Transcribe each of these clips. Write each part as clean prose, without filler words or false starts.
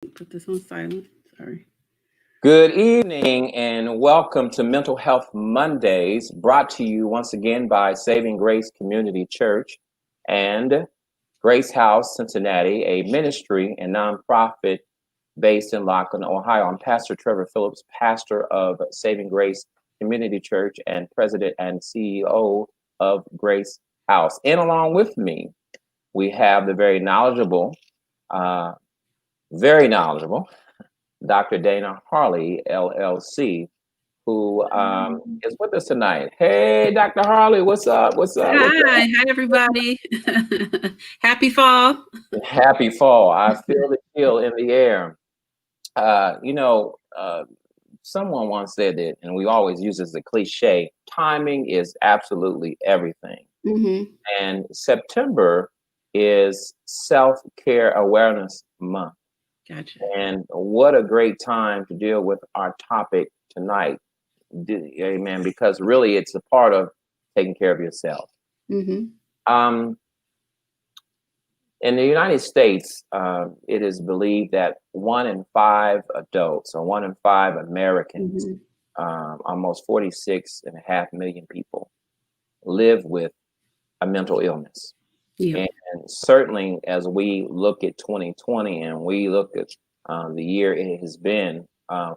Put this on silent. Sorry. Good evening and welcome to Mental Health Mondays, brought to you once again by Saving Grace Community Church and Grace House Cincinnati, a ministry and nonprofit based in Laughlin, Ohio. I'm Pastor Trevor Phillips, pastor of Saving Grace Community Church and president and CEO of Grace House. And along with me, we have the uh, very knowledgeable Dr. Dana Harley, LLC, who is with us tonight. Hey, Dr. Harley, what's up? What's up? What's up? Hi, everybody. Happy fall. Happy fall. I feel the chill in the air. Uh, you know, uh, Someone once said it, and we always use it as a cliche, timing is absolutely everything. Mm-hmm. And September is Self-Care Awareness Month. Gotcha. And what a great time to deal with our topic tonight. Amen. Because really, it's a part of taking care of yourself. Mm-hmm. Um, in the United States, it is believed that 1 in 5 adults, or 1 in 5 Americans, almost 46.5 million people, live with a mental illness. Yeah. And certainly, as we look at 2020 and we look at the year it has been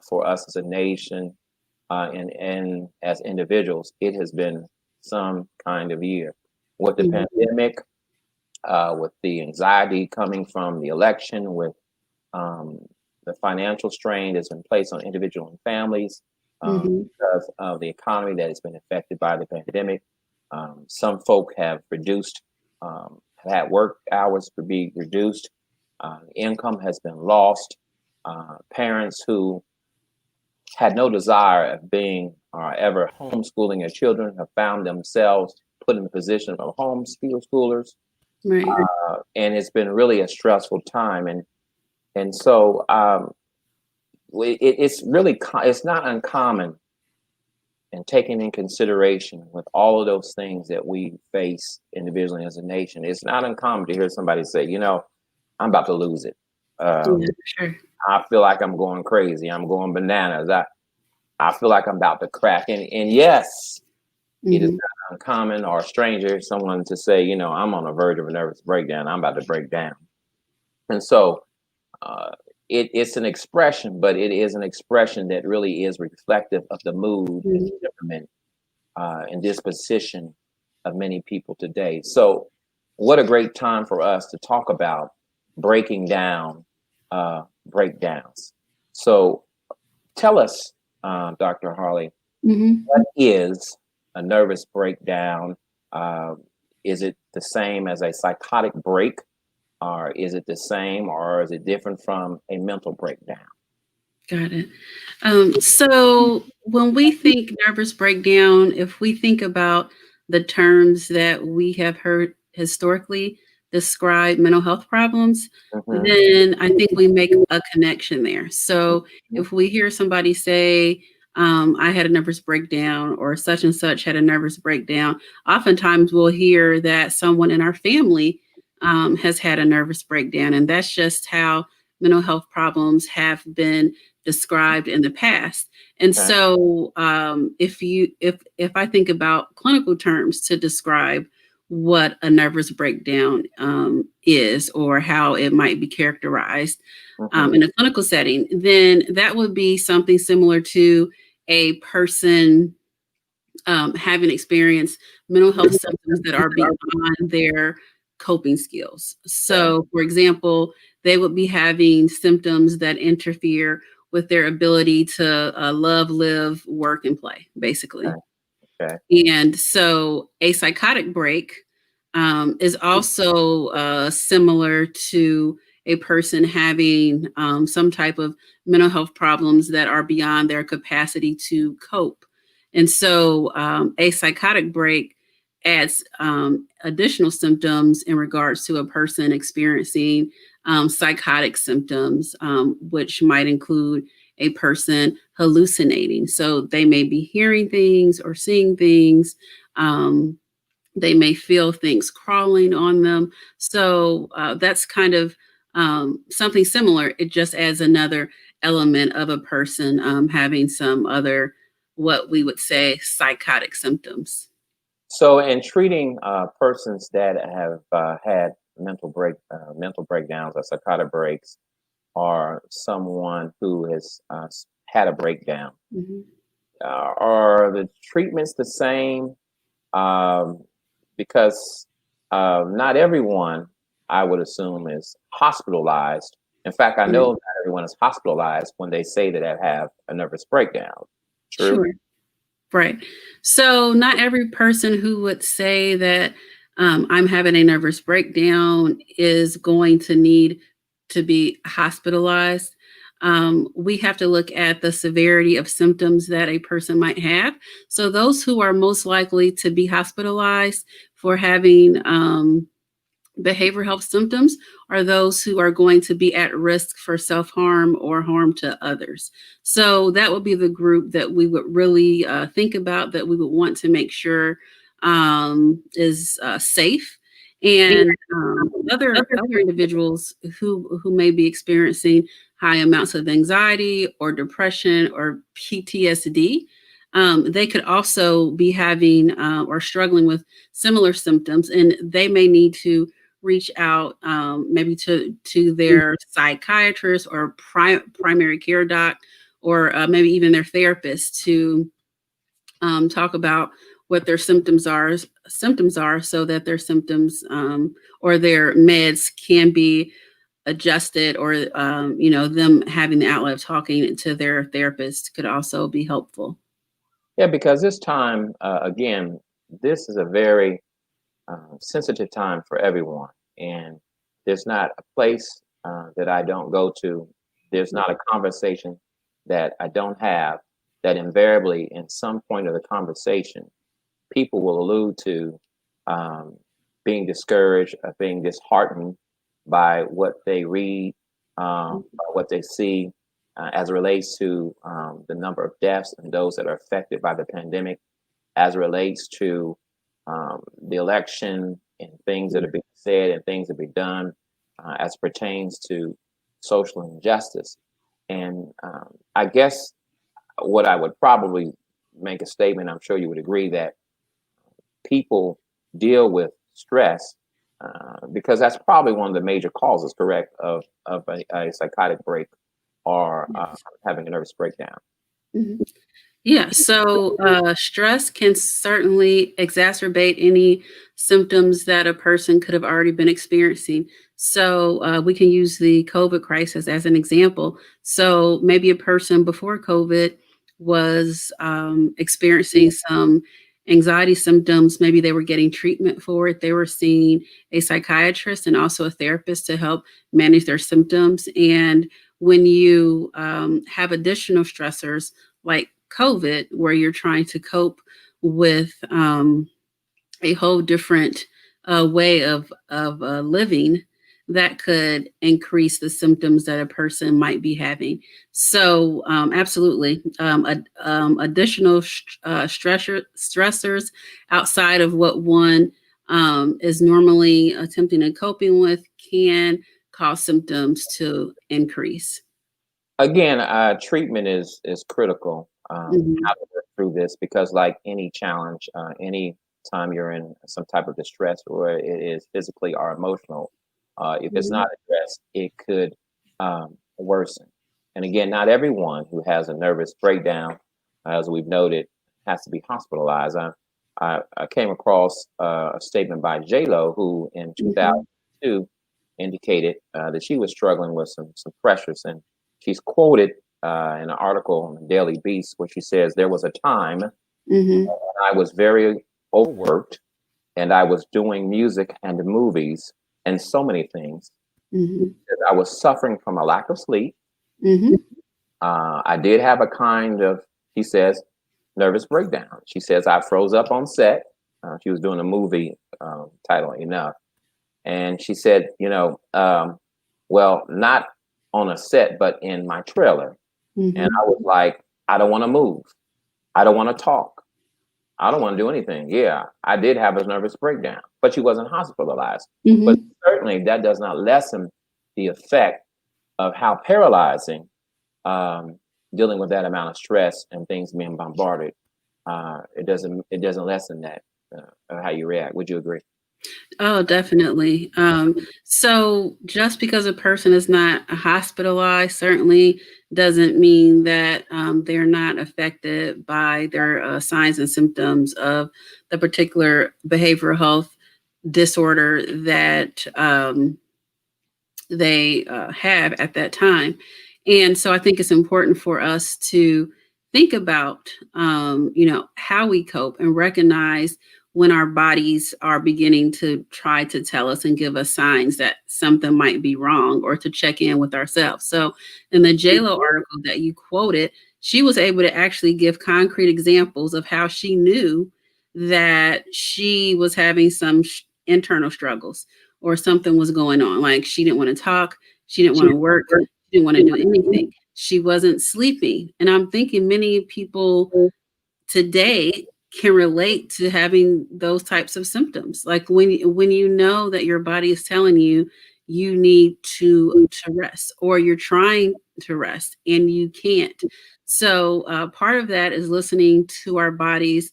for us as a nation and as individuals, it has been some kind of year. With the pandemic, with the anxiety coming from the election, with the financial strain that's been placed on individuals and families because of the economy that has been affected by the pandemic. Some folk have had work hours to be reduced. Income has been lost. Parents who had no desire of being or ever homeschooling their children have found themselves put in the position of homeschoolers. Right. And it's been really a stressful time. And so it's not uncommon, and taking in consideration with all of those things that we face individually as a nation, it's not uncommon to hear somebody say, I'm about to lose it. Yeah, sure. I feel like I'm going crazy. I'm going bananas. I feel like I'm about to crack. And yes, it is not uncommon or a stranger, someone to say, I'm on the verge of a nervous breakdown. I'm about to break down. And so it's an expression, but it is an expression that really is reflective of the mood and temperament and disposition of many people today. So what a great time for us to talk about breaking down breakdowns. So tell us, Dr. Harley, what is a nervous breakdown? Is it the same as a psychotic break? Or is it the same, or is it different from a mental breakdown? Got it. So when we think nervous breakdown, if we think about the terms that we have heard historically describe mental health problems, then I think we make a connection there. So if we hear somebody say, I had a nervous breakdown, or such and such had a nervous breakdown, oftentimes we'll hear that someone in our family has had a nervous breakdown. And that's just how mental health problems have been described in the past. And so if I think about clinical terms to describe what a nervous breakdown is, or how it might be characterized in a clinical setting, then that would be something similar to a person having experienced mental health symptoms that are beyond their coping skills. So, for example, they would be having symptoms that interfere with their ability to love, live, work, and play, basically. And so a psychotic break is also similar to a person having some type of mental health problems that are beyond their capacity to cope. And so a psychotic break adds additional symptoms in regards to a person experiencing psychotic symptoms, which might include a person hallucinating. So they may be hearing things or seeing things. They may feel things crawling on them. So that's kind of something similar. It just adds another element of a person having some other, what we would say, psychotic symptoms. So, in treating persons that have had mental breakdowns or psychotic breaks, or someone who has had a breakdown, Mhm. are the treatments the same? Um, because not everyone, I would assume, is hospitalized. In fact, I know Right. not everyone is hospitalized when they say that they have a nervous breakdown. True? Sure. Right. So, not every person who would say that I'm having a nervous breakdown is going to need to be hospitalized. We have to look at the severity of symptoms that a person might have. So, those who are most likely to be hospitalized for having behavioral health symptoms are those who are going to be at risk for self harm or harm to others. So that would be the group that we would really think about, that we would want to make sure is safe. And other individuals who may be experiencing high amounts of anxiety or depression or PTSD, they could also be having or struggling with similar symptoms, and they may need to reach out maybe to their psychiatrist or primary care doc, or maybe even their therapist to talk about what their symptoms are, so that their symptoms or their meds can be adjusted, or them having the outlet of talking to their therapist could also be helpful. Yeah, because this time, again, this is a very sensitive time for everyone. And there's not a place that I don't go to. There's not a conversation that I don't have that invariably, in some point of the conversation, people will allude to um, being discouraged, being disheartened by what they read, by what they see, as it relates to the number of deaths and those that are affected by the pandemic, as it relates to the election and things that are being said and things that be done as pertains to social injustice. And I guess what I would probably make a statement, I'm sure you would agree, that people deal with stress because that's probably one of the major causes, correct, of a psychotic break or Yes. having a nervous breakdown. Mhm. Yeah, so stress can certainly exacerbate any symptoms that a person could have already been experiencing. So we can use the COVID crisis as an example. So maybe a person before COVID was experiencing some anxiety symptoms. Maybe they were getting treatment for it. They were seeing a psychiatrist and also a therapist to help manage their symptoms. And when you have additional stressors like COVID, where you're trying to cope with a whole different way of living, that could increase the symptoms that a person might be having. So, absolutely, additional stressors outside of what one is normally attempting to coping with can cause symptoms to increase. Again, treatment is critical. Mhm. How to work through this because, like any challenge, any time you're in some type of distress, or it is physically or emotional, if it's not Mhm. addressed, it could worsen. And again, not everyone who has a nervous breakdown, as we've noted, has to be hospitalized. I came across a statement by J Lo, who in Mhm. 2002 indicated that she was struggling with some pressures, and she's quoted in an article in the Daily Beast where she says, "There was a time when Mhm. I was very overworked and I was doing music and movies and so many things. Mhm. I was suffering from a lack of sleep. Mhm. I did have a kind of," she says, "nervous breakdown." She says, "I froze up on set." She was doing a movie titled Enough. And she said, well, not on a set, but in my trailer. And Mhm. I was like, I don't want to move. I don't want to talk. I don't want to do anything. Yeah, I did have a nervous breakdown, but she wasn't hospitalized. But Mhm. certainly that does not lessen the effect of how paralyzing dealing with that amount of stress and things being bombarded. It doesn't lessen that how you react. Would you agree? Oh, definitely. So just because a person is not hospitalized certainly doesn't mean that they're not affected by their signs and symptoms of the particular behavioral health disorder that they have at that time. And so I think it's important for us to think about, how we cope and recognize when our bodies are beginning to try to tell us and give us signs that something might be wrong or to check in with ourselves. So in the JLo article that you quoted, she was able to actually give concrete examples of how she knew that she was having some internal struggles or something was going on. Like she didn't want to talk, she didn't want to work, she didn't want to do anything. She wasn't sleeping. And I'm thinking many people today can relate to having those types of symptoms. Like when you know that your body is telling you you need to rest or you're trying to rest and you can't. So part of that is listening to our bodies,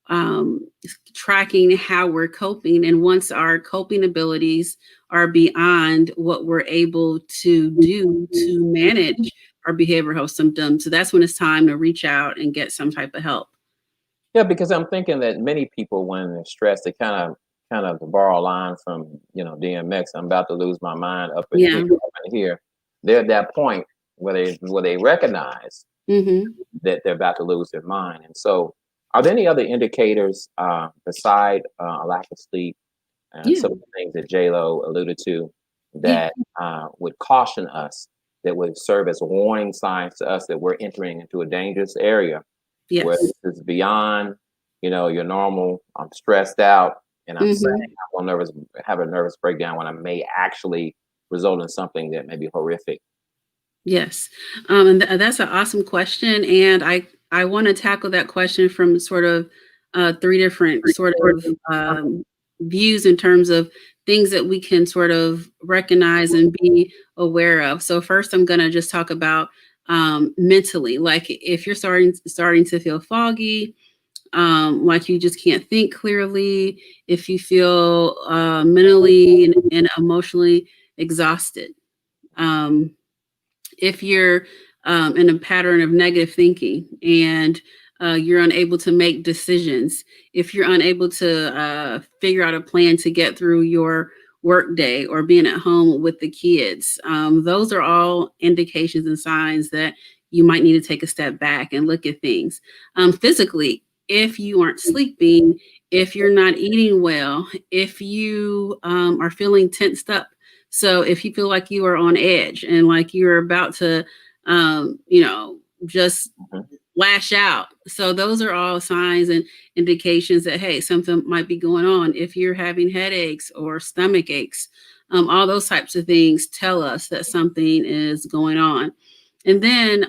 um, tracking how we're coping. And once our coping abilities are beyond what we're able to do to manage our behavioral health symptoms, so that's when it's time to reach out and get some type of help. Yeah, because I'm thinking that many people, when they're stressed, they kind of to borrow a line from DMX. I'm about to lose my mind up in here, Yeah. up in here. They're at that point where they recognize Hmm. that they're about to lose their mind. And so, are there any other indicators beside a lack of sleep and Yeah. some of the things that JLo alluded to Yeah. that would caution us, that would serve as warning signs to us that we're entering into a dangerous area where Yes. this is beyond, your normal? I'm stressed out, and I'm saying Hmm. I will nervous have a nervous breakdown when I may actually result in something that may be horrific. Yes. And that's an awesome question. And I want to tackle that question from sort of three different sort of views in terms of things that we can sort of recognize and be aware of. So first, I'm going to just talk about mentally, like if you're starting to feel foggy, like you just can't think clearly, if you feel mentally and emotionally exhausted. Um, if you're in a pattern of negative thinking and you're unable to make decisions, if you're unable to figure out a plan to get through your work day or being at home with the kids, those are all indications and signs that you might need to take a step back and look at things. Physically, if you aren't sleeping, if you're not eating well, if you are feeling tensed up, so if you feel like you are on edge and like you're about to, just Mhm. lash out. So those are all signs and indications that, hey, something might be going on. If you're having headaches or stomach aches, all those types of things tell us that something is going on. And then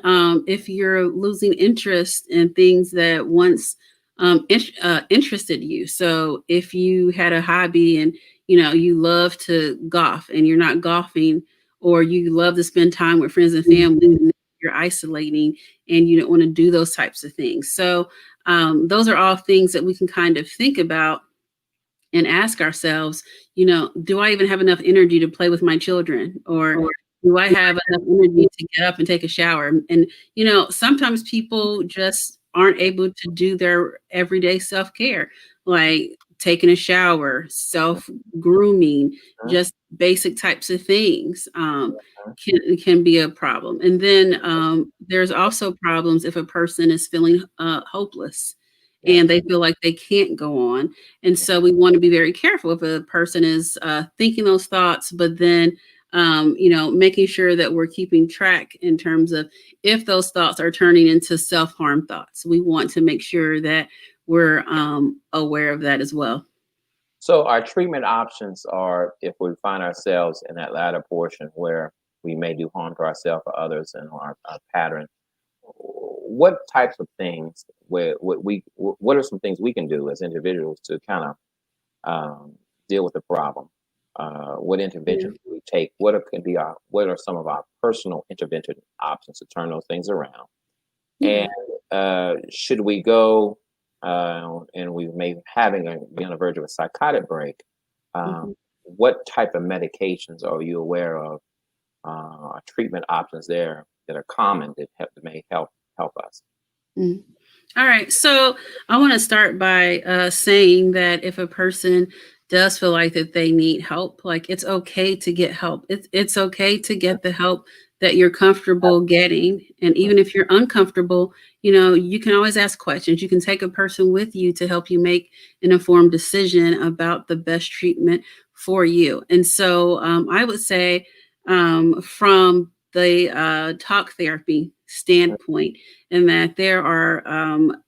if you're losing interest in things that once interested you. So if you had a hobby and you love to golf and you're not golfing, or you love to spend time with friends and family, and you're isolating and you don't want to do those types of things. So those are all things that we can kind of think about and ask ourselves, do I even have enough energy to play with my children? Or do I have enough energy to get up and take a shower? And, sometimes people just aren't able to do their everyday self care, like taking a shower, self grooming, just basic types of things. Can be a problem. And then there's also problems if a person is feeling hopeless Yes. and they feel like they can't go on, and so we want to be very careful if a person is thinking those thoughts, but then, making sure that we're keeping track in terms of if those thoughts are turning into self harm thoughts. We want to make sure that we're aware of that as well. So our treatment options are, if we find ourselves in that latter portion where we may do harm to ourselves or others in our pattern, what types of things, what are some things we can do as individuals to kind of deal with the problem? What Yeah. interventions do we we take? What are some of our personal intervention options to turn those things around? And Yeah. should we go and we may be on the verge of a psychotic break? Mhm. What type of medications are you aware of? Treatment options there that are common that may help us. Mm. All right. So I want to start by saying that if a person does feel like that they need help, like it's okay to get help. It's okay to get the help that you're comfortable getting. And even if you're uncomfortable, you can always ask questions. You can take a person with you to help you make an informed decision about the best treatment for you. And so I would say, from the talk therapy standpoint, and that there are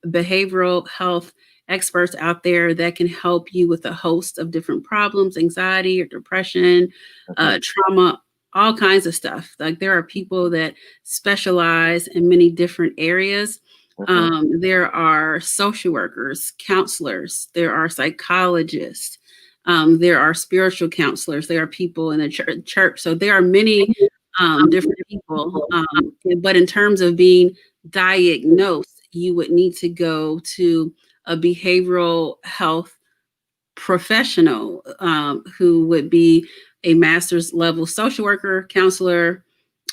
behavioral health experts out there that can help you with a host of different problems, anxiety or depression, Mhm, trauma, all kinds of stuff. Like there are people that specialize in many different areas. mhm, There are social workers, counselors, there are psychologists, there are spiritual counselors, there are people in the church. So there are many different people. But in terms of being diagnosed, you would need to go to a behavioral health professional, who would be a master's level social worker, counselor.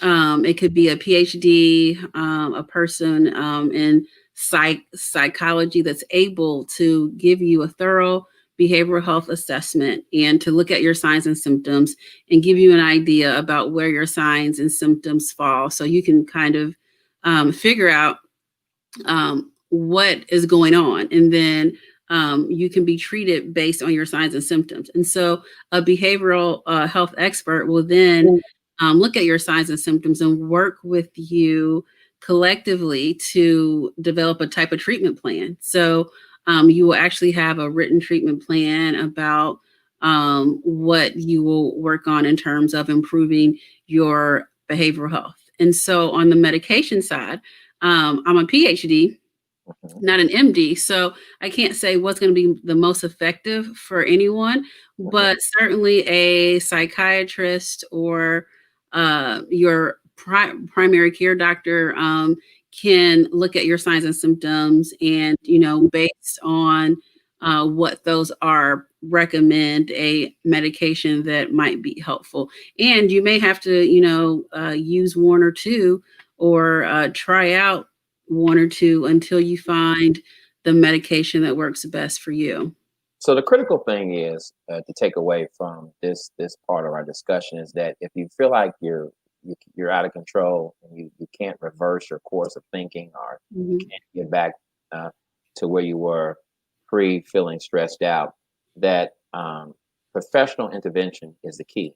It could be a PhD, a person in psychology that's able to give you a thorough behavioral health assessment and to look at your signs and symptoms and give you an idea about where your signs and symptoms fall so you can kind of figure out what is going on. And then you can be treated based on your signs and symptoms. And so a behavioral health expert will then look at your signs and symptoms and work with you collectively to develop a type of treatment plan. So you will actually have a written treatment plan about what you will work on in terms of improving your behavioral health. And so on the medication side, I'm a PhD, mhm, not an MD, so I can't say what's going to be the most effective for anyone, mhm. but certainly a psychiatrist or your primary care doctor can look at your signs and symptoms and, based on what those are, recommend a medication that might be helpful. And you may have to, use one or two or try out one or two until you find the medication that works best for you. So the critical thing is to take away from this part of our discussion is that if you feel like you're out of control and you can't reverse your course of thinking or you Mhm. can't get back uh, to where you were pre feeling stressed out, that professional intervention is the key.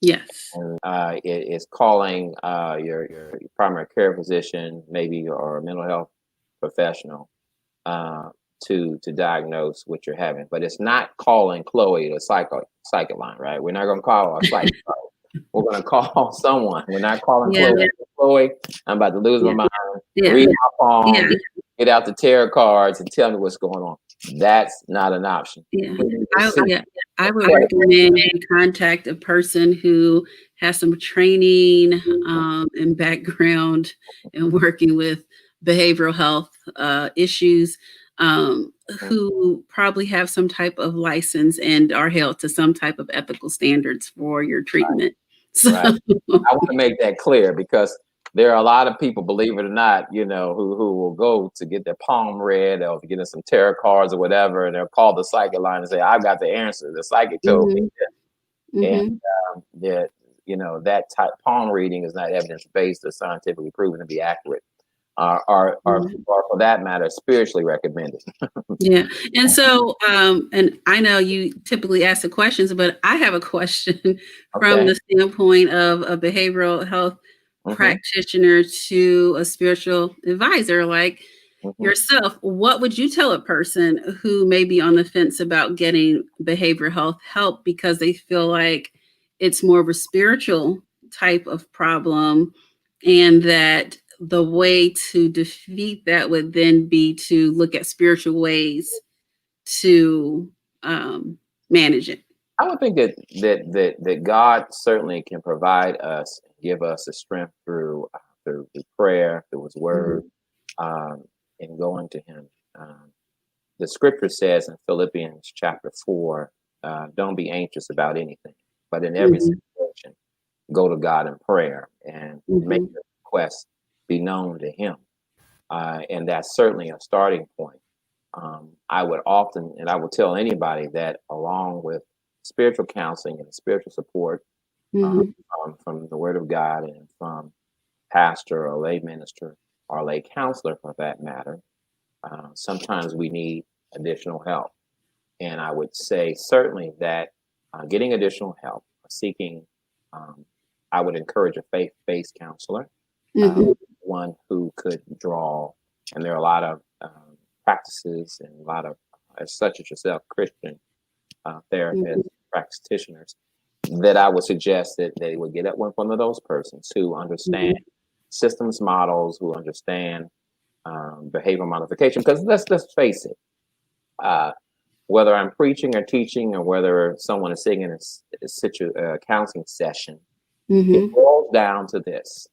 Yes. And it is calling your primary care physician, maybe, or a mental health professional uh, to diagnose what you're having. But it's not calling Chloe the psychic line, right? We're not going to call a psych. We're going to call someone. We're not calling Yeah. Chloe. Chloe, I'm about to lose my Yeah. mind. Yeah. Read my palm. Yeah. Get out the tarot cards and tell me what's going on. That's not an option. Yeah. We need to I see. yeah, I would recommend you contact a person who has some training and background in working with behavioral health issues, who probably have some type of license and are held to some type of ethical standards for your treatment. So Right. I want to make that clear because there are a lot of people, believe it or not, who will go to get their palm read or to get in some tarot cards or whatever, and they'll call the psychic line and say, "I've got the answer. The psychic told me." Mhm. And Mhm. that that type palm reading is not evidence based or scientifically proven to be accurate, or Mhm. for that matter, spiritually recommended. Yeah. And so, and I know you typically ask the questions, but I have a question from Okay. the standpoint of a behavioral health Hmm. practitioner to a spiritual advisor like Hmm. yourself. What would you tell a person who may be on the fence about getting behavioral health help because they feel like it's more of a spiritual type of problem, and that the way to defeat that would then be to look at spiritual ways to manage it? I would think that God certainly can provide us, give us the strength through prayer, through His Mhm, Word, um, and going to Him. Um, the Scripture says in Philippians chapter 4, don't be anxious about anything, but in every mhm, situation, go to God in prayer and make mhm, your requests be known to Him. And that's certainly a starting point. I would often, and I would tell anybody that along with spiritual counseling and spiritual support uh, mhm, from the Word of God and from pastor or lay minister or lay counselor for that matter, sometimes we need additional help. And I would say certainly that getting additional help, seeking, um, I would encourage a faith-based counselor, uh, mhm, one who could draw, and there are a lot of practices and a lot of, as such as yourself, Christian therapists, mhm, practitioners, that I would suggest that they would get at one of those persons who understand mhm, systems models, who understand behavior modification. Because let's face it, uh, whether I'm preaching or teaching, or whether someone is sitting in a counseling session, it mhm. boils down to this: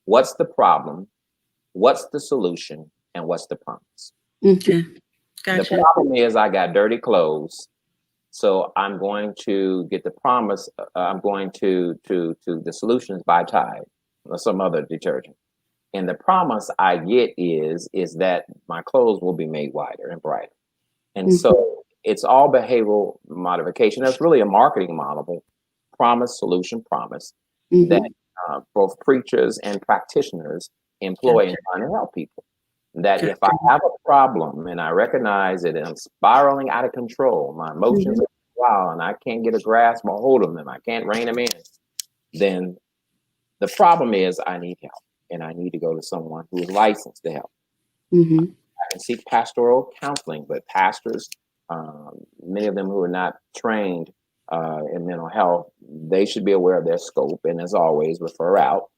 what's the problem? What's the solution? And what's the promise? Okay, The gotcha. problem is I got dirty clothes, so I'm going to get the promise. I'm going to the solutions by Tide or some other detergent. And the promise I get is that my clothes will be made whiter and brighter. And Mhm, so it's all behavioral modification. That's really a marketing model: promise, solution, promise, that mhm. both preachers and practitioners employ in Gotcha, trying to help people. That if I gotcha. have a problem and I recognize it and I'm spiraling out of control, my emotions Mhm, are wild and I can't get a grasp or hold of them, I can't rein them in, then the problem is I need help and I need to go to someone who is licensed to help. mhm. I can seek pastoral counseling, but pastors, many of them who are not trained in mental health, they should be aware of their scope and, as always, refer out.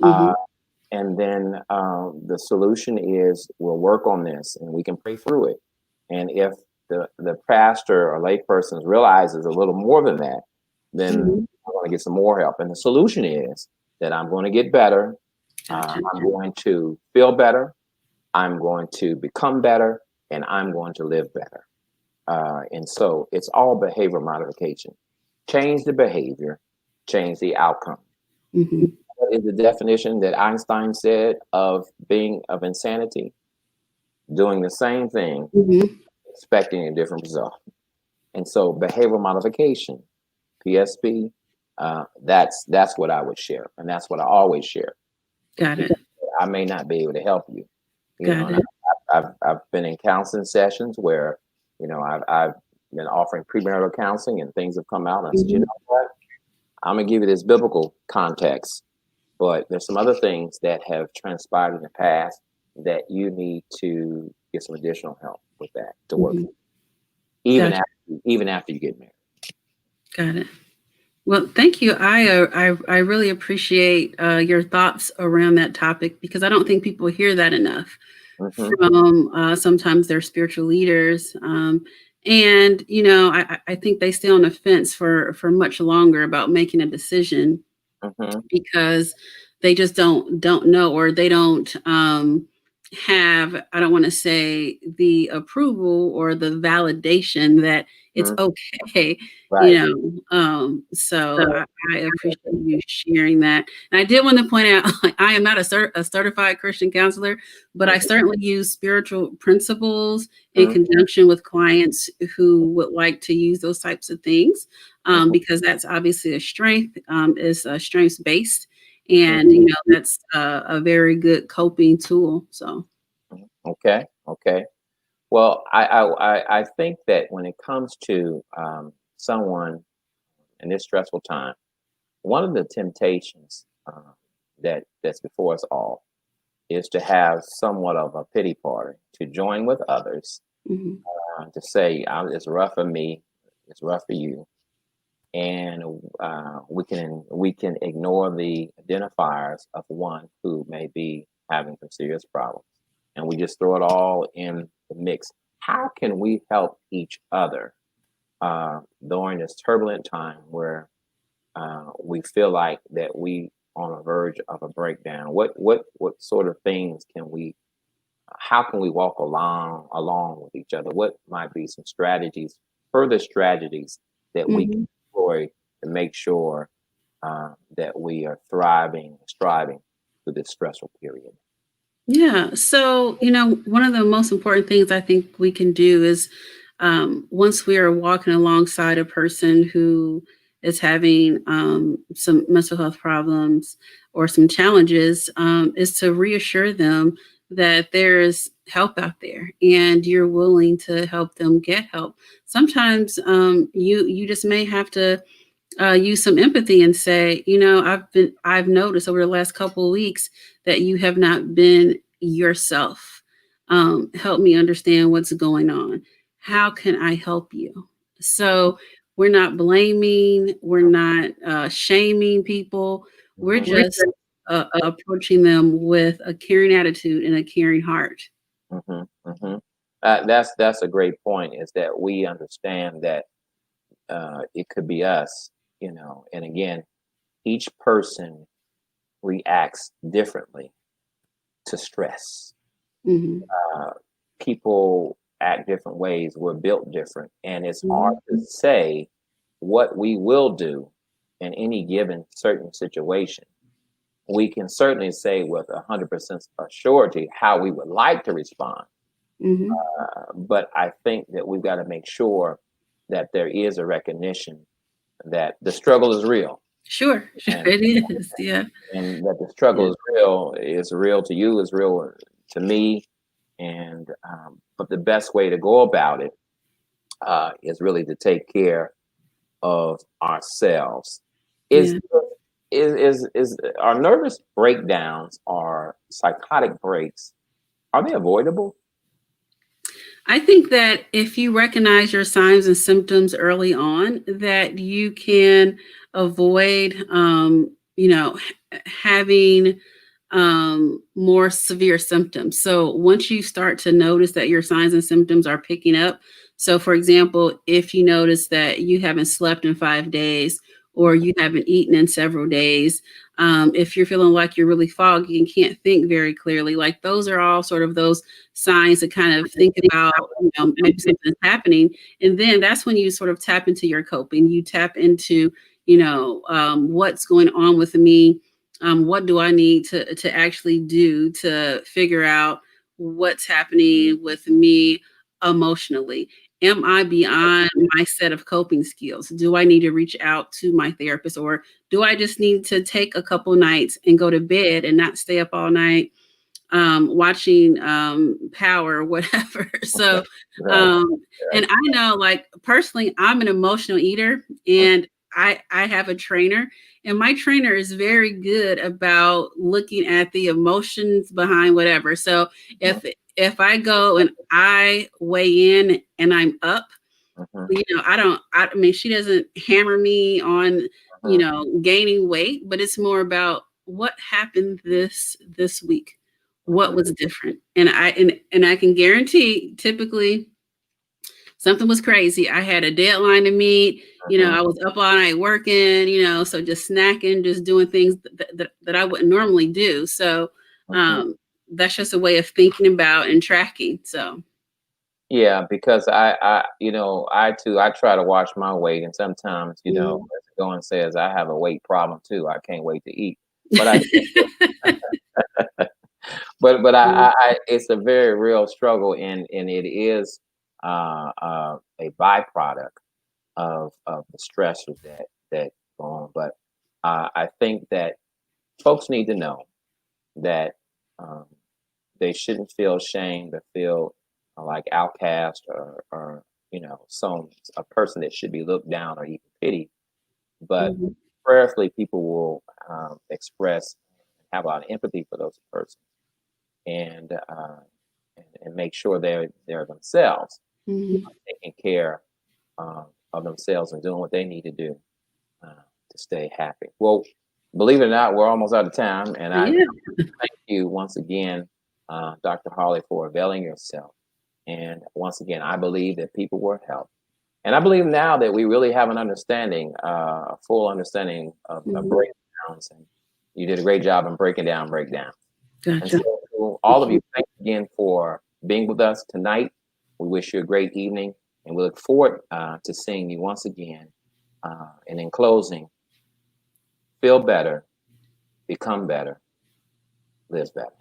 Uh, Mhm, and then the solution is we'll work on this and we can pray through it. And if the pastor or layperson realizes a little more than that, then mhm. I'm going to get some more help. And the solution is that I'm going to get better. Gotcha. I'm going to feel better. I'm going to become better, and I'm going to live better. And so it's all behavior modification. Change the behavior, change the outcome. Mhm, What is the definition that Einstein said of insanity? Doing the same thing, mhm. expecting a different result. And so behavioral modification, PSP, that's what I would share, and that's what I always share. Got Because it, I may not be able to help you, got and it. I've been in counseling sessions where, I've been offering premarital counseling and things have come out and I said, you Mhm, know what, I'm gonna give you this biblical context, but there's some other things that have transpired in the past that you need to get some additional help with that to work mhm. through, even Gotcha, after even after you get married. got it. Well, thank you. I really appreciate your thoughts around that topic because I don't think people hear that enough Hmm. from sometimes their spiritual leaders. And I think they stay on the fence for much longer about making a decision Hmm. because they just don't know or they don't have, I don't want to say the approval or the validation that it's Hmm. okay, Right. so I appreciate you sharing that. And I did want to point out I am not a certified Christian counselor, but I Hmm. certainly use spiritual principles in Hmm. conjunction with clients who would like to use those types of things, Hmm. because that's obviously a strength, is strengths based, and Hmm. that's a very good coping tool. So. Okay. Okay. Well, I think that when it comes to someone in this stressful time, one of the temptations that's before us all is to have somewhat of a pity party, to join with others, Mhm, to say, "It's rough for me, it's rough for you," and we can ignore the identifiers of one who may be having some serious problems, and we just throw it all in the mix. How can we help each other during this turbulent time where we feel like that we on a verge of a breakdown. What sort of things can we? How can we walk along with each other? What might be some strategies, further strategies that we can Mhm. employ to make sure that we are thriving, striving through this stressful period? Yeah. So, one of the most important things I think we can do is once we are walking alongside a person who is having some mental health problems or some challenges, is to reassure them that there is help out there and you're willing to help them get help. Sometimes you just may have to use some empathy and say, I've noticed over the last couple of weeks that you have not been yourself. Help me understand what's going on. How can I help you? So we're not blaming, we're not shaming people. We're Mhm, just approaching them with a caring attitude and a caring heart. mhm, mhm. That's a great point. Is that we understand that it could be us, and again, each person reacts differently to stress. Hmm. uh, People act different ways. We're built different, and it's hard Hmm. to say what we will do in any given certain situation. We can certainly say with 100% surety how we would like to respond, Hmm. but I think that we've got to make sure that there is a recognition that the struggle Sure, sure, and it is. Yeah, that the struggle yeah, is real to you, is real to me, and but the best way to go about it is really to take care of ourselves. Is yeah. is our nervous breakdowns, our psychotic breaks, are they avoidable? I think that if you recognize your signs and symptoms early on, that you can avoid, having more severe symptoms. So once you start to notice that your signs and symptoms are picking up, so for example, if you notice that you haven't slept in 5 days or you haven't eaten in several days, if you're feeling like you're really foggy and can't think very clearly, like those are all sort of those signs to kind of think about, maybe something's happening. And then that's when you sort of tap into your coping. You tap into, what's going on with me, what do I need to actually do to figure out what's happening with me emotionally? Am I beyond my set of coping skills? Do I need to reach out to my therapist, or do I just need to take a couple nights and go to bed and not stay up all night watching Power or whatever? So, Right, um, and right. I know, like personally, I'm an emotional eater, and I have a trainer, and my trainer is very good about looking at the emotions behind whatever. So Mhm, if I go and I weigh in and I'm up, mhm, I don't, I mean, she doesn't hammer me on, mhm, gaining weight, but it's more about what happened this week, what mhm, was different. And I can guarantee typically something was crazy. I had a deadline to meet, mhm, I was up all night working, so just snacking, just doing things that I wouldn't normally do. So mhm. um that's just a way of thinking about and tracking. So Yeah, because I too, I try to watch my weight, and sometimes, mhm. as the going says, I have a weight problem too. I can't wait to eat, but I think that, but it's a very real struggle, and it is a byproduct of the stressors that go on. But I think that folks need to know that um, they shouldn't feel shame or feel like outcast or some a person that should be looked down or even pitied. But Mhm. prayerfully, people will express have a lot of empathy for those persons and and make sure they're themselves Mhm. taking care of themselves and doing what they need to do uh, to stay happy. Well, believe it or not, we're almost out of time, and I Yeah. thank you once again, Dr. Harley, for availing yourself. And once again, I believe that people will help. And I believe now that we really have an understanding, a full understanding of Mhm. breakdowns. And you did a great job in breaking down breakdown. And Gotcha. so, to all Thank of you. you, thanks again for being with us tonight. We wish you a great evening, and we look forward to seeing you once again. And in closing, feel better, become better, live better.